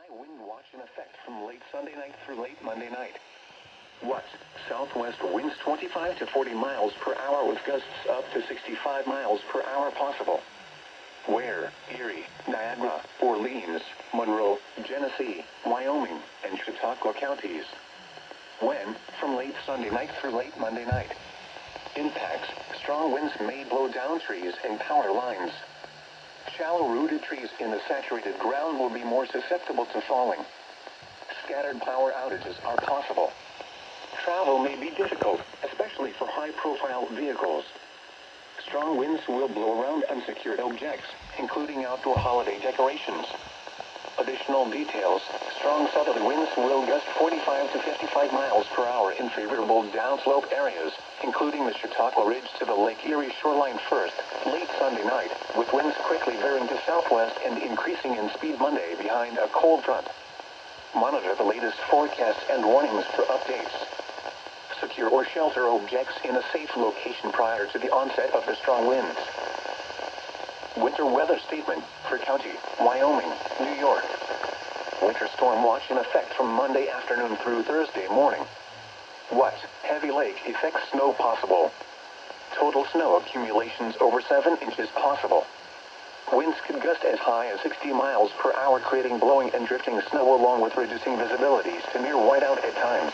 high wind watch in effect from late Sunday night through late Monday night. What? Southwest winds 25 to 40 miles per hour with gusts up to 65 miles per hour possible. Where? Erie, Niagara, Orleans, Monroe, Genesee, Wyoming, and Chautauqua counties. When? From late Sunday night through late Monday night. Impacts: strong winds may blow down trees and power lines. Shallow-rooted trees in the saturated ground will be more susceptible to falling. Scattered power outages are possible. Travel may be difficult, especially for high-profile vehicles. Strong winds will blow around unsecured objects, including outdoor holiday decorations. Additional details: strong southerly winds will gust 45 to 55 miles per hour in favorable downslope areas, including the Chautauqua Ridge to the Lake Erie shoreline first, late Sunday night, with winds quickly veering to southwest and increasing in speed Monday behind a cold front. Monitor the latest forecasts and warnings for updates. Secure or shelter objects in a safe location prior to the onset of the strong winds. Winter weather statement for County, Wyoming, New York. Winter storm watch in effect from Monday afternoon through Thursday morning. What? Heavy lake effect snow possible. Total snow accumulations over 7 inches possible. Winds could gust as high as 60 miles per hour, creating blowing and drifting snow along with reducing visibilities to near whiteout at times.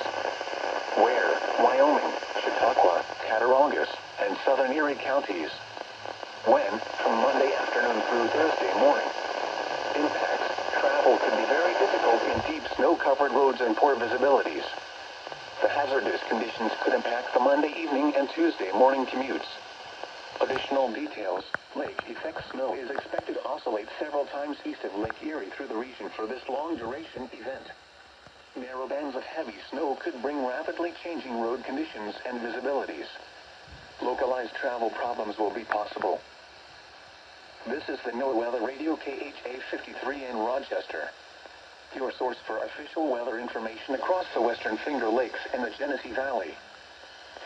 Where? Wyoming, Chautauqua, Cattaraugus, and southern Erie counties. When? From Monday afternoon through Thursday morning. Impacts: travel could be very difficult in deep snow-covered roads and poor visibilities. The hazardous conditions could impact the Monday evening and Tuesday morning commutes. Additional details: lake effect snow is expected to oscillate several times east of Lake Erie through the region for this long-duration event. Narrow bands of heavy snow could bring rapidly changing road conditions and visibilities. Localized travel problems will be possible. This is the NOAA Weather Radio KHA 53 in Rochester, your source for official weather information across the Western Finger Lakes and the Genesee Valley.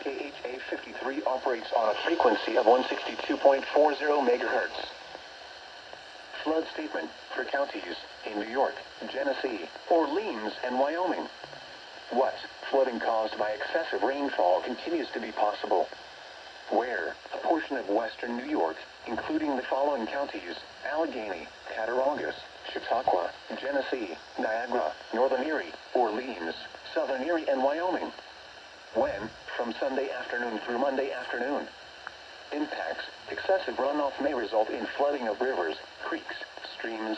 KHA 53 operates on a frequency of 162.40 megahertz. Flood statement for counties in New York, Genesee, Orleans, and Wyoming. What? Flooding caused by excessive rainfall continues to be possible. Where? A portion of western New York, including the following counties: Allegheny, Cattaraugus, Chautauqua, Genesee, Niagara, northern Erie, Orleans, southern Erie, and Wyoming. When? From Sunday afternoon through Monday afternoon. Impacts: excessive runoff may result in flooding of rivers, creeks, streams,